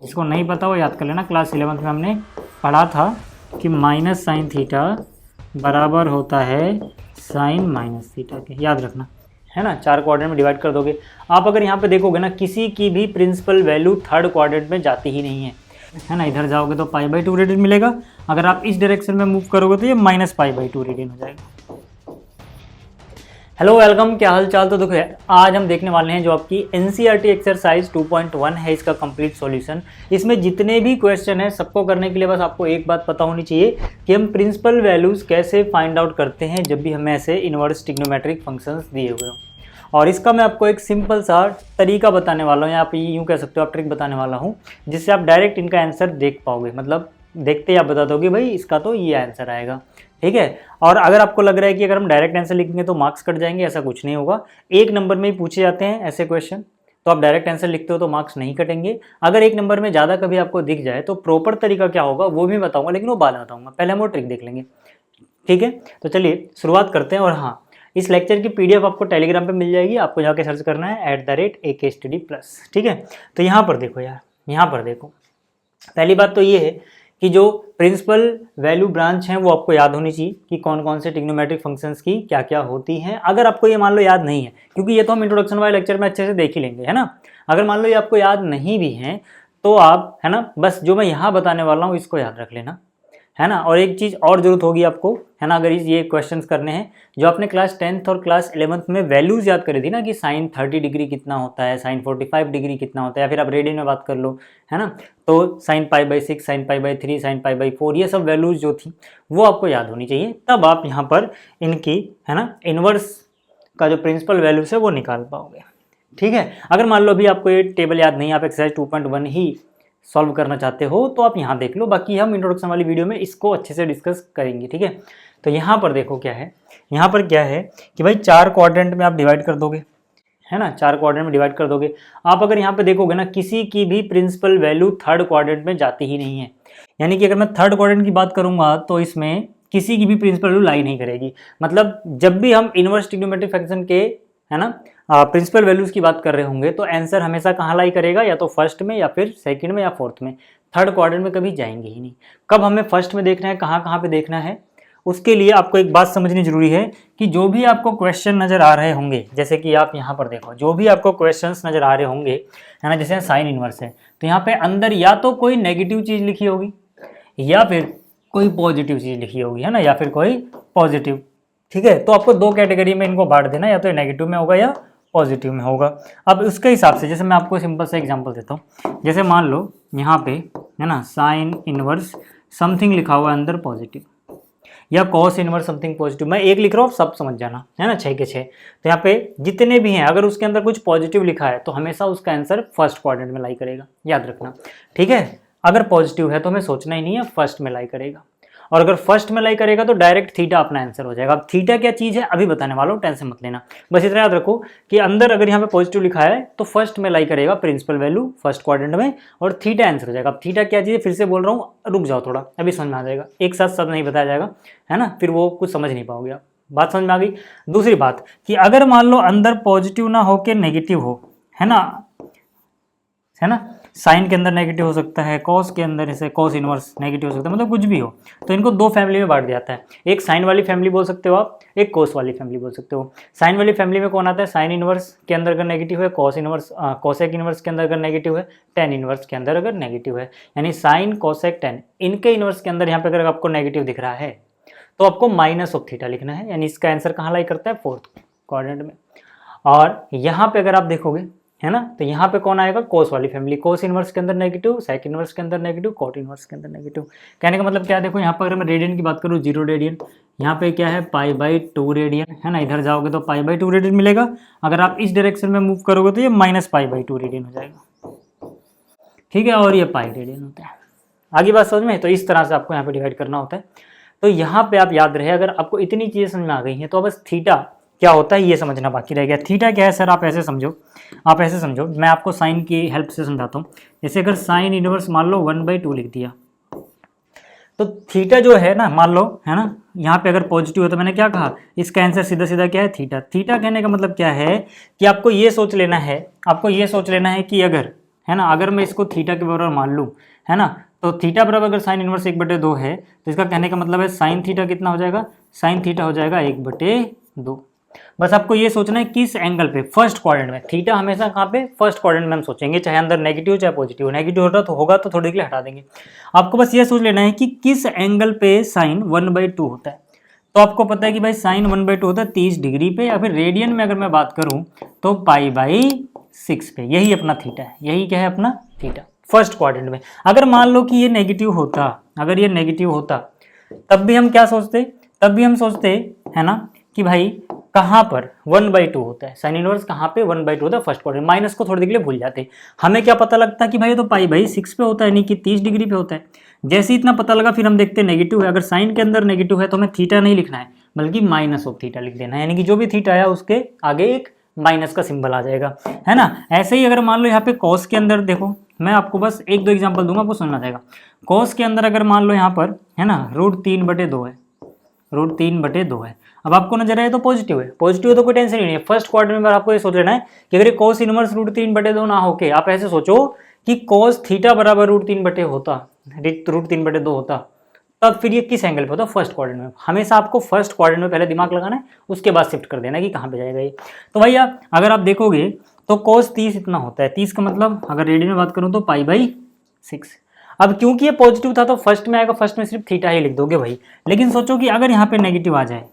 जिसको नहीं पता वो याद कर लेना, क्लास 11th में हमने पढ़ा था कि माइनस साइन थीटा बराबर होता है साइन माइनस थीटा के, याद रखना है ना। 4 क्वाड्रेंट में डिवाइड कर दोगे। आप अगर यहाँ पे देखोगे ना, किसी की भी प्रिंसिपल वैल्यू थर्ड क्वाड्रेंट में जाती ही नहीं है ना। इधर जाओगे तो π/2 रेडियन मिलेगा, अगर आप इस डायरेक्शन में मूव करोगे तो ये -π/2 रेडियन हो जाएगा। हेलो वेलकम, क्या हाल चाल। तो देखो आज हम देखने वाले हैं जो आपकी एनसीईआरटी एक्सरसाइज 2.1 है, इसका कंप्लीट सॉल्यूशन। इसमें जितने भी क्वेश्चन है सबको करने के लिए बस आपको एक बात पता होनी चाहिए कि हम प्रिंसिपल वैल्यूज कैसे फाइंड आउट करते हैं जब भी हमें ऐसे इनवर्स ट्रिग्नोमेट्रिक फंक्शंस दिए हुए हों। और इसका मैं आपको एक सिंपल सा तरीका बताने वाला हूँ, या आप यूँ कह सकते हो आप ट्रिक बताने वाला हूँ, जिससे आप डायरेक्ट इनका आंसर देख पाओगे। मतलब देखते ही आप बता दोगे भाई इसका तो ये आंसर आएगा, ठीक है। और अगर आपको लग रहा है कि अगर हम डायरेक्ट आंसर लिखेंगे तो मार्क्स कट जाएंगे, ऐसा कुछ नहीं होगा। एक नंबर में ही पूछे जाते हैं ऐसे क्वेश्चन, तो आप डायरेक्ट आंसर लिखते हो तो मार्क्स नहीं कटेंगे। अगर एक नंबर में ज़्यादा कभी आपको दिख जाए तो प्रॉपर तरीका क्या होगा वो भी बताऊंगा, लेकिन वो बाद में बताऊंगा। पहले हम वो ट्रिक देख लेंगे, ठीक है। तो चलिए शुरुआत करते हैं। और हाँ, इस लेक्चर की पीडीएफ आपको टेलीग्राम पे मिल जाएगी, आपको जाके सर्च करना है @AKStudy+, ठीक है। तो यहाँ पर देखो यार, यहाँ पर देखो, पहली बात तो ये है कि जो प्रिंसिपल वैल्यू ब्रांच हैं वो आपको याद होनी चाहिए कि कौन कौन से ट्रिग्नोमेट्रिक फंक्शंस की क्या क्या होती हैं। अगर आपको ये मान लो याद नहीं है, क्योंकि ये तो हम इंट्रोडक्शन वाले लेक्चर में अच्छे से देख ही लेंगे, है ना। अगर मान लो ये आपको याद नहीं भी हैं तो आप, है ना, बस जो मैं यहाँ बताने वाला हूँ इसको याद रख लेना, है ना। और एक चीज़ और जरूरत होगी आपको, है ना, अगर ये क्वेश्चंस करने हैं जो आपने क्लास 10th और क्लास 11th में वैल्यूज याद करी थी ना, कि साइन 30 डिग्री कितना होता है, साइन 45 डिग्री कितना होता है, या फिर आप रेडियन में बात कर लो, है ना। तो साइन π/6, साइन π/3, साइन π/4, ये सब वैल्यूज जो थी वो आपको याद होनी चाहिए। तब आप यहाँ पर इनकी, है ना, इनवर्स का जो प्रिंसिपल वैल्यूज है वो निकाल पाओगे, ठीक है। अगर मान लो अभी आपको ये टेबल याद नहीं, आप एक्सरसाइज 2.1 ही सॉल्व करना चाहते हो तो आप यहाँ देख लो, बाकी हम इंट्रोडक्शन वाली वीडियो में इसको अच्छे से डिस्कस करेंगे, ठीक है। तो यहाँ पर देखो क्या है, यहाँ पर क्या है कि भाई 4 क्वाड्रेंट में आप डिवाइड कर दोगे, है ना, 4 क्वाड्रेंट में डिवाइड कर दोगे। आप अगर यहाँ पे देखोगे ना, किसी की भी प्रिंसिपल वैल्यू थर्ड क्वाड्रेंट में जाती ही नहीं है। यानी कि अगर मैं थर्ड क्वाड्रेंट की बात करूंगा तो इसमें किसी की भी प्रिंसिपल वैल्यू लाई नहीं करेगी। मतलब जब भी हम इनवर्स ट्रिग्नोमेट्रिक फंक्शन के, है ना, प्रिंसिपल वैल्यूज की बात कर रहे होंगे तो आंसर हमेशा कहाँ लाई करेगा, या तो फर्स्ट में, या फिर सेकंड में, या फोर्थ में। थर्ड क्वाड्रेंट में कभी जाएंगे ही नहीं। कब हमें फर्स्ट में देखना है, कहाँ कहाँ पे देखना है, उसके लिए आपको एक बात समझनी जरूरी है कि जो भी आपको क्वेश्चन नजर आ रहे होंगे, जैसे कि आप यहाँ पर देखो, जो भी आपको क्वेश्चंस नजर आ रहे होंगे, है ना, जैसे साइन इनवर्स है तो यहाँ पे अंदर या तो कोई नेगेटिव चीज लिखी होगी या फिर कोई पॉजिटिव चीज लिखी होगी, है ना, या फिर कोई पॉजिटिव, ठीक है। तो आपको 2 कैटेगरी में इनको बांट देना, या तो नेगेटिव में होगा या पॉजिटिव में होगा। अब उसके हिसाब से जैसे मैं आपको सिंपल सा एग्जांपल देता हूँ, जैसे मान लो यहाँ पे, है ना, साइन इनवर्स समथिंग लिखा हुआ है अंदर पॉजिटिव, या कॉस इनवर्स समथिंग पॉजिटिव। मैं एक लिख रहा हूँ, सब समझ जाना, है ना, 6 के 6। तो यहाँ पे जितने भी हैं, अगर उसके अंदर कुछ पॉजिटिव लिखा है तो हमेशा उसका आंसर फर्स्ट क्वाड्रेंट में लाई करेगा, याद रखना, ठीक है। अगर पॉजिटिव है तो हमें सोचना ही नहीं है, फर्स्ट में लाई करेगा। और अगर फर्स्ट में लाई करेगा तो डायरेक्ट थीटा अपना आंसर हो जाएगा। अब थीटा क्या चीज़ है अभी बताने वाला हूँ, टेंशन मत लेना। बस इतना याद रखो कि अंदर अगर यहाँ पे पॉजिटिव लिखा है तो फर्स्ट में लाई करेगा प्रिंसिपल वैल्यू फर्स्ट क्वाड्रेंट में, और थीटा आंसर हो जाएगा। अब थीटा क्या चीज़ है फिर से बोल रहा हूँ, रुक जाओ थोड़ा, अभी समझ में आ जाएगा। एक साथ सब नहीं बताया जाएगा, है ना, फिर वो कुछ समझ नहीं पाओगे आप। बात समझ में आ गई। दूसरी बात कि अगर मान लो अंदर पॉजिटिव ना हो के नेगेटिव हो, है ना, साइन के अंदर नेगेटिव हो सकता है, कॉस के अंदर जैसे कॉस इनवर्स नेगेटिव हो सकता है, मतलब कुछ भी हो, तो इनको 2 फैमिली में बांट दिया जाता है। एक साइन वाली फैमिली बोल सकते हो आप, एक कॉस वाली फैमिली बोल सकते हो। साइन वाली फैमिली में कौन आता है, साइन इनवर्स के अंदर अगर नेगेटिव है, कॉस इनवर्स कॉसेक इनवर्स के अंदर अगर नेगेटिव है, टेन इनवर्स के अंदर अगर नेगेटिव है, यानी साइन कॉसेक टेन, इनके इनवर्स के अंदर यहाँ पे अगर आपको नेगेटिव दिख रहा है तो आपको -θ लिखना है, यानी इसका आंसर कहाँ लाई करता है, फोर्थ क्वाड्रेंट में। और यहाँ पे अगर आप देखोगे, है ना, तो यहाँ पे कौन आएगा, कोस वाली फैमिली, कोस इनवर्स के अंदर नेगेटिव, सेक इनवर्स के अंदर नेगेटिव, कॉट इनवर्स के अंदर नेगेटिव। कहने का मतलब क्या है, देखो यहाँ पर अगर मैं रेडियन की बात करूँ 0 रेडियन, यहाँ पे क्या है π/2 रेडियन, है ना। इधर जाओगे तो π/2 रेडियन मिलेगा, अगर आप इस डायरेक्शन में मूव करोगे तो ये -π/2 रेडियन हो जाएगा, ठीक है। और ये पाई रेडियन होता है। आगे बात समझ में। तो इस तरह से आपको यहाँ पे डिवाइड करना होता है। तो यहाँ पे आप याद रहे, अगर आपको इतनी चीज़ें समझ में आ गई हैं तो बस थीटा क्या होता है ये समझना बाकी रह गया। थीटा क्या है सर, आप ऐसे समझो, आप ऐसे समझो, मैं आपको साइन की हेल्प से समझाता हूँ। जैसे अगर साइन इनवर्स मान लो 1/2 लिख दिया, तो थीटा जो है ना, मान लो, है ना, यहाँ पे अगर पॉजिटिव है तो मैंने क्या कहा, इसका आंसर सीधा सीधा क्या है, थीटा। थीटा कहने का मतलब क्या है कि आपको ये सोच लेना है, आपको ये सोच लेना है कि अगर है ना, अगर मैं इसको थीटा के बराबर मान लूँ, है ना, तो थीटा बराबर अगर साइन इनवर्स 1/2 है तो इसका कहने का मतलब है साइन थीटा कितना हो जाएगा, साइन थीटा हो जाएगा 1/2। बस आपको ये सोचना है किस एंगल पे, फर्स्ट क्वाड्रेंट में। थीटा हमेशा कहाँ पे, फर्स्ट क्वाड्रेंट में हम सोचेंगे, चाहे अंदर नेगेटिव चाहे पॉजिटिव। नेगेटिव होगा तो थोड़ी देर के लिए हटा देंगे। आपको बस ये सोच लेना है कि किस एंगल पे साइन 1/2 होता है। तो आपको पता है कि भाई साइन 1/2 होता है 30 डिग्री पे, या फिर रेडियन में अगर मैं बात करूँ तो π/6 पे। यही अपना थीटा है, यही क्या है अपना थीटा फर्स्ट क्वाड्रेंट में। अगर मान लो कि ये नेगेटिव होता, अगर ये नेगेटिव होता, तब भी हम क्या सोचते, तब भी हम सोचते है ना कि भाई कहाँ पर 1/2 होता है, साइन इनवर्स कहाँ पे 1/2 होता है फर्स्ट क्वाड्रेंट। माइनस को थोड़ी देर के लिए भूल जाते, हमें क्या पता लगता है कि भाई ये तो π/6 पे होता है, यानी कि 30 डिग्री पे होता है। जैसे इतना पता लगा फिर हम देखते हैं नेगेटिव है, अगर साइन के अंदर नेगेटिव है तो हमें थीटा नहीं लिखना है बल्कि माइनस ऑफ थीटा लिख देना है, यानी कि जो भी थीटा आया उसके आगे एक माइनस का सिंबल आ जाएगा, है ना। ऐसे ही अगर मान लो यहाँ पे कॉस के अंदर देखो, मैं आपको बस 1-2 एग्जांपल दूंगा, आपको समझ आ जाएगा। कॉस के अंदर अगर मान लो यहाँ पर है ना √3/2 है, √3/2 है। अब आपको नजर आए तो पॉजिटिव है, पॉजिटिव है तो कोई टेंशन ही नहीं है। फर्स्ट क्वाड्रेंट में आपको ये सोच लेना है कि अगर कॉस इनवर्स √3/2 ना होके आप ऐसे सोचो कि कॉस थीटा बराबर √3/2 होता, √3/2 होता, तब फिर ये किस एंगल पे होता, फर्स्ट क्वाड्रेंट में। हमेशा आपको फर्स्ट क्वाड्रेंट में पहले दिमाग लगाना है, उसके बाद शिफ्ट कर देना है कि कहाँ पे जाएगा ये। तो भैया अगर आप देखोगे तो cos 30 इतना होता है, 30 का मतलब अगर रेडियन में बात करूँ तो π/6। अब क्योंकि ये पॉजिटिव था तो फर्स्ट में आएगा, फर्स्ट में सिर्फ थीटा ही लिख दोगे भाई। लेकिन सोचो कि अगर यहाँ पे नेगेटिव आ जाए,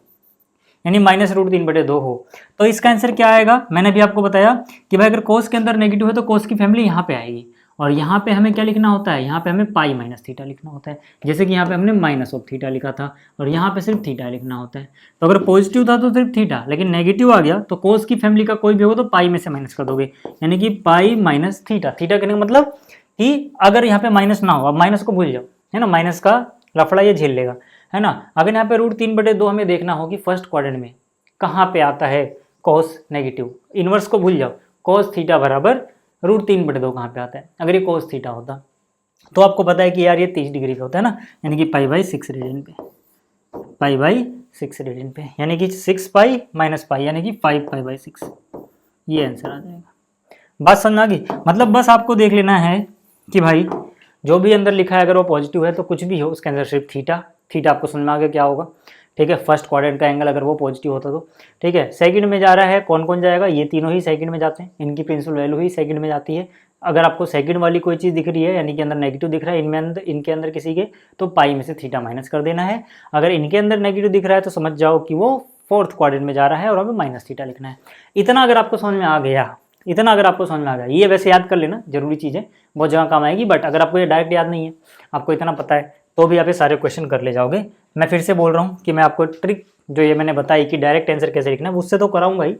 यानी -√3/2 हो, तो इसका आंसर क्या आएगा। मैंने भी आपको बताया कि भाई अगर cos के अंदर नेगेटिव है तो cos की फैमिली यहाँ पे आएगी, और यहाँ पे हमें क्या लिखना होता है, यहाँ पे हमें π-θ लिखना होता है। जैसे कि यहाँ पे हमने -θ लिखा था और यहाँ पे सिर्फ थीटा लिखना होता है। तो अगर पॉजिटिव था तो सिर्फ थीटा, लेकिन नेगेटिव आ गया तो cos की फैमिली का कोई भी होगा तो पाई में से माइनस कर दोगे, यानी कि π-θ। थीटा करने का मतलब कि अगर यहाँ पे माइनस ना हो, अब माइनस को भूल जाओ, है ना, माइनस का लफड़ा ये झेल लेगा, है ना। अगर यहाँ पे √3/2 हमें देखना हो कि फर्स्ट क्वाड्रेंट में कहाँ पे आता है कॉस नेगेटिव, इनवर्स को भूल जाओ, cos थीटा बराबर √3/2 कहाँ पे आता है। अगर ये cos थीटा होता तो आपको पता है कि यार ये 30 डिग्री पे होता है ना, यानी कि π/6 रेडियन पे, π/6 रेडियन पे, यानी कि 6π - π यानी कि 5π/6, ये आंसर आ जाएगा। बात समझ आ गई। मतलब बस आपको देख लेना है कि भाई जो भी अंदर लिखा है अगर वो पॉजिटिव है तो कुछ भी हो उसके अंदर सिर्फ थीटा आपको समझ में आ गया क्या होगा, ठीक है। फर्स्ट क्वाड्रेंट का एंगल अगर वो पॉजिटिव होता तो, ठीक है। सेकंड में जा रहा है, कौन कौन जाएगा, ये तीनों ही सेकंड में जाते हैं, इनकी प्रिंसिपल वैल्यू ही सेकंड में जाती है। अगर आपको सेकंड वाली कोई चीज़ दिख रही है, यानी कि अंदर नेगेटिव दिख रहा है इनके अंदर किसी के, तो पाई में से थीटा माइनस कर देना है। अगर इनके अंदर नेगेटिव दिख रहा है तो समझ जाओ कि वो फोर्थ क्वाड्रेंट में जा रहा है और हमें -θ लिखना है। इतना अगर आपको समझ में आ गया, इतना अगर आपको समझ में आ गया, ये वैसे याद कर लेना, जरूरी चीज़ है, बहुत जगह काम आएगी। बट अगर आपको ये डायरेक्ट याद नहीं है, आपको इतना पता है, तो भी आप ये सारे क्वेश्चन कर ले जाओगे। मैं फिर से बोल रहा हूँ कि मैं आपको ट्रिक जो ये मैंने बताई कि डायरेक्ट आंसर कैसे लिखना है, उससे तो कराऊंगा ही,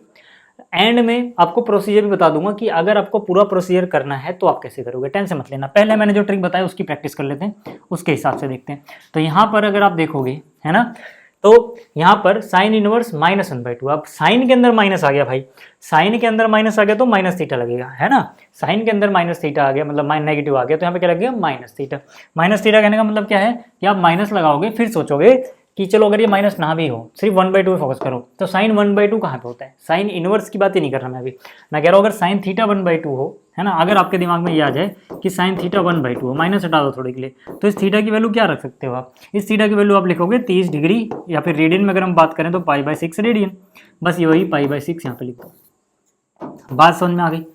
एंड में आपको प्रोसीजर भी बता दूंगा कि अगर आपको पूरा प्रोसीजर करना है तो आप कैसे करोगे, टेंशन मत लेना। पहले मैंने जो ट्रिक बताया उसकी प्रैक्टिस कर लेते हैं, उसके हिसाब से देखते हैं। तो यहाँ पर अगर आप देखोगे, है ना, तो यहाँ पर साइन इनवर्स -1/2, अब साइन के अंदर माइनस आ गया भाई, साइन के अंदर माइनस आ गया तो -θ लगेगा, है ना। साइन के अंदर -θ आ गया मतलब नेगेटिव आ गया, तो यहाँ पे क्या लगेगा -θ। -θ कहने का मतलब क्या है कि आप माइनस लगाओगे, फिर सोचोगे कि चलो अगर ये माइनस ना भी हो, सिर्फ 1/2 पे फोकस करो, तो साइन 1/2 कहाँ पे होता है, साइन इनवर्स की बात ही नहीं कर रहा मैं अभी। मैं कह रहा हूँ अगर साइन थीटा 1/2 हो, है ना, अगर आपके दिमाग में ये आ जाए कि साइन थीटा 1/2 हो, माइनस हटा दो थोड़े के लिए, तो इस थीटा की वैल्यू क्या रख सकते हो आप, इस थीटा की वैल्यू आप लिखोगे 30 डिग्री, या फिर रेडियन में अगर हम बात करें तो π/6 रेडियन, बस यही π/6 यहाँ पे लिख दो। बात समझ में आ गई,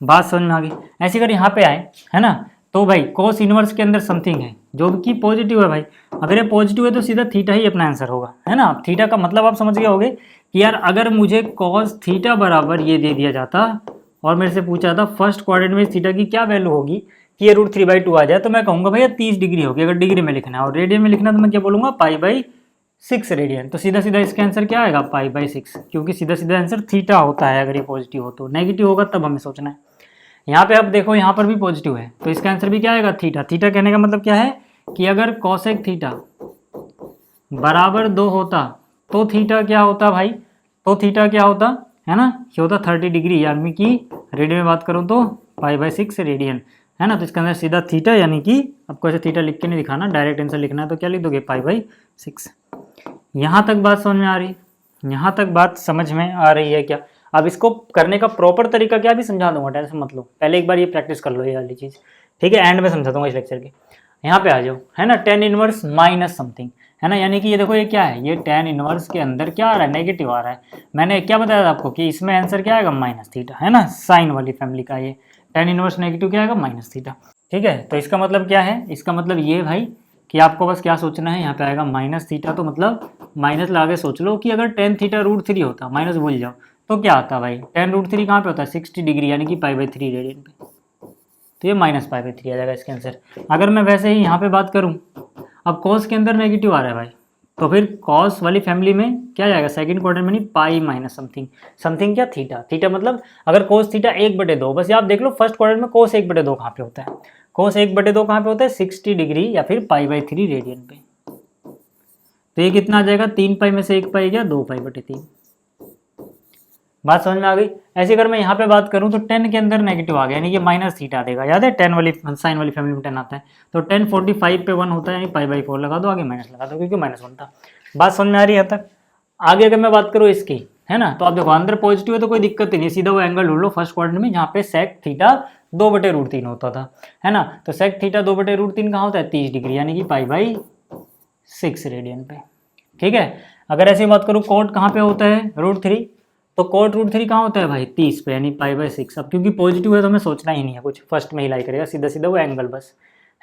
बात समझ में आ गई। ऐसे अगर यहाँ पे आए, है ना, तो भाई cos इनवर्स के अंदर समथिंग है जो कि पॉजिटिव है भाई, अगर ये पॉजिटिव है तो सीधा थीटा ही अपना आंसर होगा, है ना। थीटा का मतलब आप समझ गए होगे कि यार अगर मुझे cos थीटा बराबर ये दे दिया जाता और मेरे से पूछा था फर्स्ट क्वाड्रेंट में थीटा की क्या वैल्यू होगी कि ये √3/2 आ जाए, तो मैं कहूँगा भैया 30 डिग्री होगी अगर डिग्री में लिखना है, और रेडियन में लिखना तो मैं क्या बोलूँगा π/6 रेडियन। तो सीधा सीधा इसका आंसर क्या आएगा π/6, क्योंकि सीधा सीधा आंसर थीटा होता है अगर ये पॉजिटिव हो तो, नेगेटिव होगा तब हमें सोचना है। यहाँ पे आप देखो यहाँ पर भी पॉजिटिव है तो इसका आंसर भी क्या आएगा थीटा। थीटा कहने का मतलब क्या है कि अगर कोसेक थीटा बराबर 2 होता तो थीटा क्या होता भाई, तो थीटा क्या होता, है ना, ये होता 30 डिग्री, यानी कि रेडियन में बात करूँ तो π/6 रेडियन, है ना। तो इसके अंदर सीधा थीटा, यानी कि आपको ऐसे थीटा लिख के नहीं दिखाना, डायरेक्ट आंसर लिखना है तो क्या लिख दोगे π/6। यहाँ तक बात समझ में आ रही है, यहाँ तक बात समझ में आ रही है क्या। अब इसको करने का प्रॉपर तरीका क्या भी समझा दूंगा, टेंशन मत लो, पहले एक बार ये प्रैक्टिस कर लो ये वाली चीज़, ठीक है, एंड में समझा दूंगा इस लेक्चर के। यहाँ पे आ जाओ, है ना, टेन इनवर्स माइनस समथिंग, है ना, यानी कि ये देखो ये क्या है, ये टेन इनवर्स के अंदर क्या आ रहा है, नेगेटिव आ रहा है। मैंने क्या बताया था आपको कि इसमें आंसर क्या आएगा, माइनस थीटा, है ना, साइन वाली फैमिली का ये टेन इनवर्स नेगेटिव क्या आएगा, माइनस थीटा, ठीक है। तो इसका मतलब क्या है, इसका मतलब ये भाई कि आपको बस क्या सोचना है, यहाँ पे आएगा माइनस थीटा, तो मतलब माइनस लगा के सोच लो कि अगर टेन थीटा रूट थ्री होता, माइनस भूल जाओ, तो क्या आता भाई, टेन रूट थ्री कहाँ पे होता है, 60 डिग्री यानी कि पाई बाई थ्री रेडियन पे, तो ये माइनस पाई बाई थ्री आ जाएगा इसके आंसर। अगर मैं वैसे ही यहाँ पे बात करूँ, अब कॉस के अंदर नेगेटिव आ रहा है भाई, तो फिर कॉस वाली फैमिली में क्या जाएगा, सेकंड क्वाड्रेंट में नहीं, पाई माइनस समथिंग, समथिंग क्या, थीटा, थीटा मतलब अगर कोस थीटा 1/2, बस ये आप देख लो फर्स्ट क्वाड्रेंट में कोस 1/2 कहाँ पे होता है, कोस 1/2 कहाँ पे होता है, 60 डिग्री या फिर पाई बाई थ्री रेडियन पे, तो ये कितना आ जाएगा, 3 पाई में से 1 पाई गया, 2 पाई बटे 3। बात समझ में आ गई। ऐसे अगर मैं यहाँ पे बात करूँ तो 10 के अंदर नेगेटिव आ गया, यानी कि माइनस थीटा देगा, याद है 10 वाली साइन वाली फैमिली में 10 आता है, तो 10 45 पे 1 होता है, यानी पाई बाई 4 लगा दो, आगे माइनस लगा दो क्योंकि माइनस 1 था। बात समझ में आ रही है तक। आगे अगर मैं बात करूँ इसकी, है ना, तो आप देखो अंदर पॉजिटिव है तो कोई दिक्कत नहीं, सीधा वो एंगल ढूंढ लो फर्स्ट क्वाड्रेंट में जहाँ पे सेक थीटा 2/√3 होता था, है ना, तो सेक थीटा 2/√3 कहाँ होता है, 30 डिग्री यानी कि पाई बाई 6 रेडियन पे, ठीक है। अगर ऐसी बात करूँ कोट कहाँ पे होता है, √3, तो कोट √3 कहाँ होता है भाई, 30 पे यानी पाई बाई 6। अब क्योंकि पॉजिटिव है तो हमें सोचना ही नहीं है कुछ, फर्स्ट में ही लाई करेगा सीधा सीधा वो एंगल बस,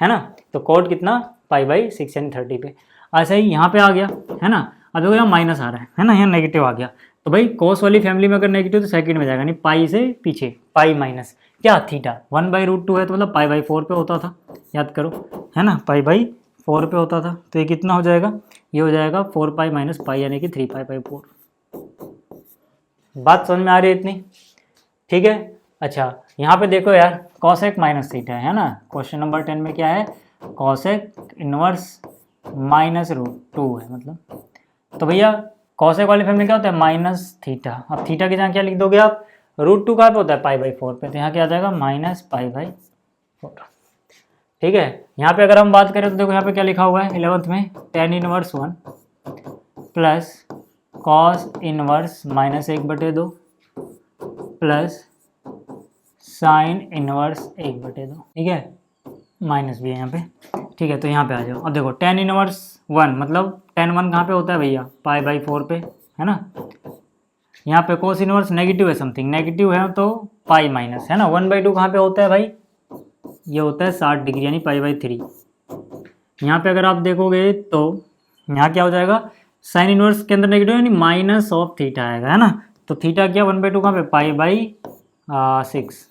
है ना, तो कोट कितना, पाई बाई 6 यानी 30 पे। ऐसा ही यहाँ पे आ गया, है ना, अब देखो यहाँ माइनस आ रहा है ना, यहाँ नेगेटिव आ गया, तो भाई कोस वाली फैमिली में अगर नेगेटिव तो सेकंड में जाएगा, नहीं पाई से पीछे, पाई माइनस क्या, थीटा 1/√2 है तो मतलब पाई बाई 4 पे होता था, याद करो, है ना, पाई बाई 4 पे होता था, तो ये कितना हो जाएगा, ये हो जाएगा 4 पाई माइनस पाई यानी कि 3 पाई बाई 4। बात समझ में आ रही है इतनी, ठीक है। अच्छा यहाँ पे देखो यार, कॉसेक माइनस थीटा है ना, क्वेश्चन नंबर 10 में क्या है, कॉसेक इनवर्स -√2 है मतलब, तो भैया कॉसेक वाली फैमिली क्या होता है, माइनस थीटा, अब थीटा की जगह क्या लिख दोगे आप, √2 कहाँ पे होता है, पाई बाई 4 पे, तो यहाँ क्या आ जाएगा, माइनस पाई बाई 4, ठीक है। यहाँ पे अगर हम बात करें तो देखो यहाँ पे क्या लिखा हुआ है 11th में, tan inverse 1 plus cos inverse -1/2 plus sine inverse 1/2, ठीक है, माइनस भी है यहाँ पे, ठीक है। तो यहाँ पे आ जाओ, अब देखो tan इनवर्स 1 मतलब tan 1 कहाँ पे होता है भैया, पाई बाई 4 पे, है ना, यहाँ पे कोस इनवर्स नेगेटिव है, समथिंग नेगेटिव है तो पाई माइनस, है ना, 1/2 कहाँ पे होता है भाई, ये होता है 60 डिग्री यानी पाई बाई 3। यहाँ पे अगर आप देखोगे तो यहाँ क्या हो जाएगा, साइन इनवर्स के अंदर नेगेटिव यानी माइनस ऑफ थीटा आएगा, है ना, तो थीटा क्या 1/2 कहाँ पे, पाई बाई 6,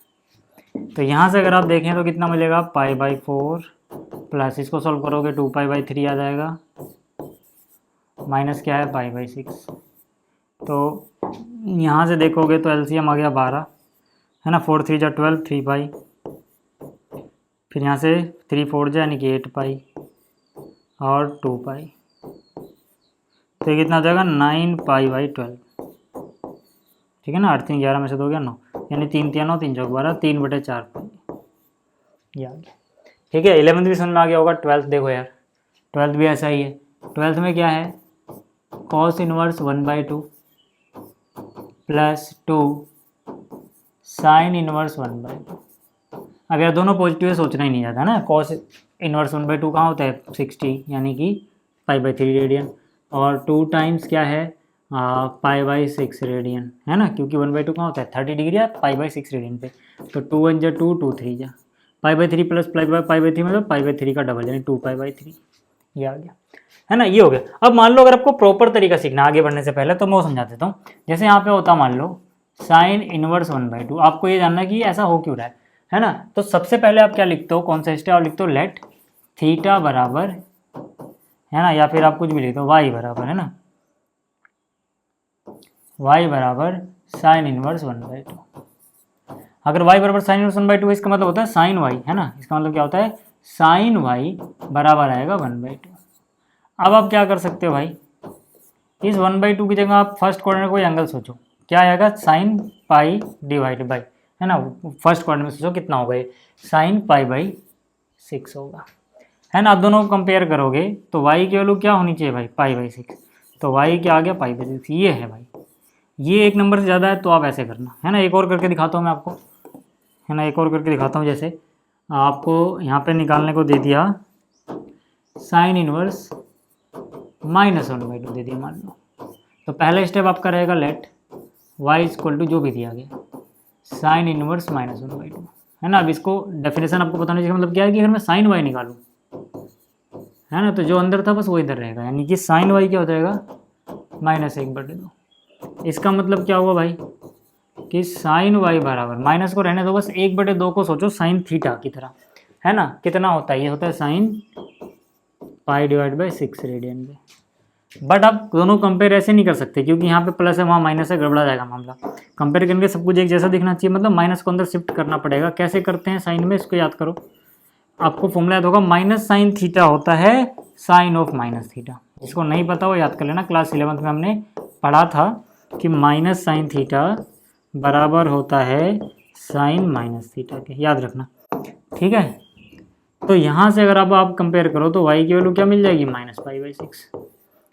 तो यहाँ से अगर आप देखें तो कितना मिलेगा, पाई बाई 4 प्लस इसको सॉल्व करोगे 2 पाई बाई 3 आ जाएगा, माइनस क्या है, पाई बाई 6, तो यहाँ से देखोगे तो एलसीएम आ गया 12, है ना, 4 3 जा 12, 3 पाई, फिर यहाँ से 3 4 जा यानी कि 8 पाई और 2 पाई, तो ये कितना हो जाएगा, 9 पाई बाई 12, ठीक है ना, 8 3 11 में से 2 गया 9, यानी 3 3 9 3 चौक 12, 3/4 पाई, ये आ गया, ठीक है। 11th भी समझ में आ गया होगा। 12th देखो यार, 12th भी ऐसा ही है, 12th में क्या है, cos inverse 1/2 plus 2 sine inverse 1/2। अब यार दोनों पॉजिटिव है, सोचना ही नहीं जाता ना, कॉस इनवर्स 1/2 कहाँ होता है, 60 यानी कि पाई बाई 3 रेडियन, और 2 टाइम्स क्या है, पाई बाई 6 रेडियन, है ना, क्योंकि 1/2 कहाँ होता है 30 डिग्री है पाई बाई 6 रेडियन पे, तो 2 1 जा 2 2 3 जा pi by 3 plus pi by 3 मतलब पाई बाई 3 का डबल यानी 2 पाई बाई 3, ये आ गया, है ना, ये हो गया। अब मान लो अगर आपको प्रॉपर तरीका सीखना आगे बढ़ने से पहले तो मैं वो समझा देता हूँ। जैसे यहाँ पे होता मान लो साइन इनवर्स 1/2, आपको ये जानना है कि ऐसा हो क्यों रहा है ना, तो सबसे पहले आप क्या लिखते हो, कौन सा स्टेप, आप लिखते हो लेट थीटा बराबर, है ना, या फिर आप कुछ भी लिखते हो वाई बराबर, है ना, वाई बराबर साइन इनवर्स 1/2। अगर y बराबर साइन इनवर्स 1/2 इसका मतलब होता है साइन y, है ना, इसका मतलब क्या होता है, साइन y बराबर आएगा 1/2। अब आप क्या कर सकते हो भाई, इस 1/2 की जगह आप फर्स्ट क्वाड्रेंट कोई एंगल सोचो, क्या आएगा, साइन पाई डिवाइड बाई, है ना, फर्स्ट क्वाड्रेंट में सोचो कितना होगा, साइन पाई बाई 6 होगा, है ना। आप दोनों को कंपेयर करोगे तो y की वैल्यू क्या होनी चाहिए भाई, पाई बाई 6, तो y क्या आ गया, पाई बाई 6, ये है भाई, ये एक नंबर से ज़्यादा है तो आप ऐसे करना, है ना। एक और करके दिखाता हूँ मैं आपको, है ना। एक और करके दिखाता हूँ, जैसे आपको यहाँ पे निकालने को दे दिया साइन इनवर्स -1/2 दे दिया मान लो। तो पहला स्टेप आपका रहेगा लेट y इक्वल टू जो भी दिया गया साइन इनवर्स -1/2, है ना। अब इसको डेफिनेशन आपको पता नहीं चाहिए, मतलब क्या है कि अगर मैं साइन y निकालूँ, है ना, तो जो अंदर था बस वो इधर रहेगा, यानी कि साइन y क्या हो जाएगा -1/2। इसका मतलब क्या हुआ भाई कि साइन y बराबर, माइनस को रहने दो, बस 1/2 को सोचो साइन थीटा की तरह, है ना। कितना होता है, ये होता है साइन π/6 रेडियन में। बट आप दोनों कंपेयर ऐसे नहीं कर सकते क्योंकि यहाँ पे प्लस है वहाँ माइनस है, गड़बड़ा जाएगा मामला। कंपेयर करके सब कुछ एक जैसा दिखना चाहिए, मतलब माइनस को अंदर शिफ्ट करना पड़ेगा। कैसे करते हैं साइन में, इसको याद करो। आपको फॉर्मूला याद होगा, माइनस साइन थीटा होता है साइन ऑफ माइनस थीटा। जिसको नहीं पता वो याद कर लेना, क्लास 11th में हमने पढ़ा था कि माइनस साइन थीटा बराबर होता है साइन माइनस थीटा के, याद रखना, ठीक है। तो यहाँ से अगर आप कंपेयर करो तो y की वैल्यू क्या मिल जाएगी -π/6,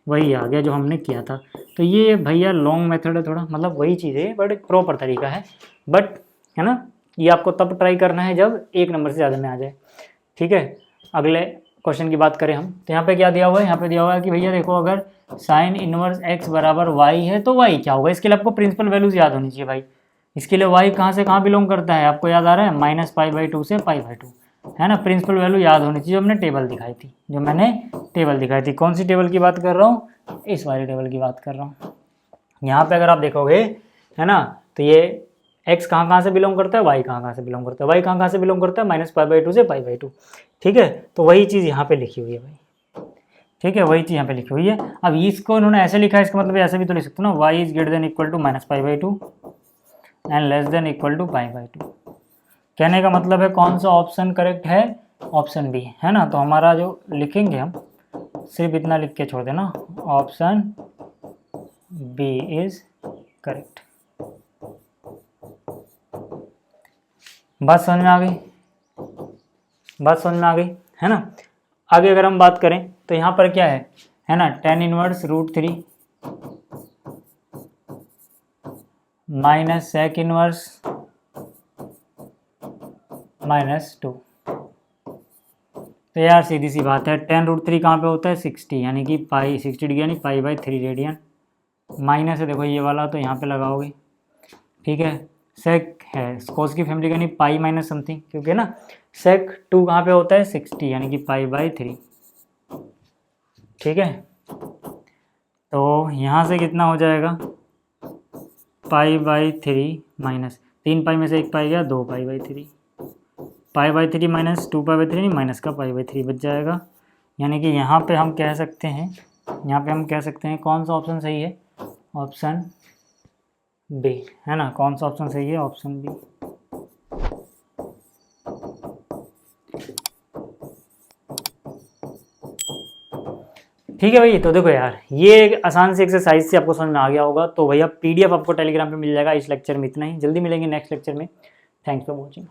वही आ गया जो हमने किया था। तो ये भैया लॉन्ग मेथड है थोड़ा, मतलब वही चीज़ है बट एक प्रॉपर तरीका है, बट है ना। ये आपको तब ट्राई करना है जब एक नंबर से ज़्यादा में आ जाए, ठीक है। अगले क्वेश्चन की बात करें हम, तो यहाँ पे क्या दिया हुआ है, यहाँ पे दिया हुआ है कि भैया देखो अगर साइन इनवर्स x बराबर y है तो y क्या होगा। इसके लिए आपको प्रिंसिपल वैल्यूज याद होनी चाहिए भाई। इसके लिए y कहाँ से कहाँ बिलोंग करता है आपको याद आ रहा है, -π/2 से π/2, है ना। प्रिंसिपल वैल्यू याद होनी चाहिए, जो हमने टेबल दिखाई थी, कौन सी टेबल की बात कर रहा हूँ, इस वाली टेबल की बात कर रहा हूँ। यहाँ पे अगर आप देखोगे, है ना, तो ये x कहाँ से बिलोंग करता है, y कहाँ से बिलोंग करता है, y कहाँ से बिलोंग करता है -π/2 से π/2, ठीक है। तो वही चीज़ यहाँ पे लिखी हुई है भाई, ठीक है, वही चीज़ यहाँ पे लिखी हुई है। अब इसको इन्होंने ऐसे लिखा है, इसका मतलब ऐसे भी तो लिख सकते हो ना, y is greater than equal to -π/2 and less than equal to π/2। कहने का मतलब है कौन सा ऑप्शन करेक्ट है, ऑप्शन बी, है ना। तो हमारा जो लिखेंगे हम सिर्फ इतना लिख के छोड़ देना, ऑप्शन बी इज करेक्ट। बात समझ में आ गई, है ना। आगे अगर हम बात करें तो यहाँ पर क्या है ना, tan inverse √3 minus sec inverse -2। तो यार सीधी सी बात है, tan √3 कहाँ पे होता है 60, यानी कि 60 डिग्री यानी π/3 रेडियन। माइनस है देखो ये वाला, तो यहाँ पे लगाओगे, ठीक है। सेक है कोस की फैमिली का, नहीं पाई माइनस समथिंग, क्योंकि ना सेक 2 कहाँ पे होता है 60, यानी कि π/3, ठीक है। तो यहाँ से कितना हो जाएगा π/3 माइनस 3 पाई में से 1 पाई गया, 2 π/3, π/3 माइनस 2 π/3 नहीं, माइनस का π/3 बच जाएगा। यानी कि यहाँ पे हम कह सकते हैं कौन सा ऑप्शन सही है, ऑप्शन बी, है ना। कौन सा ऑप्शन सही है, ऑप्शन बी। ठीक है भाई। तो देखो यार, ये एक आसान सी एक्सरसाइज से आपको समझ में आ गया होगा। तो भैया PDF आपको टेलीग्राम पे मिल जाएगा। इस लेक्चर में इतना ही, जल्दी मिलेंगे नेक्स्ट लेक्चर में। Thanks for watching.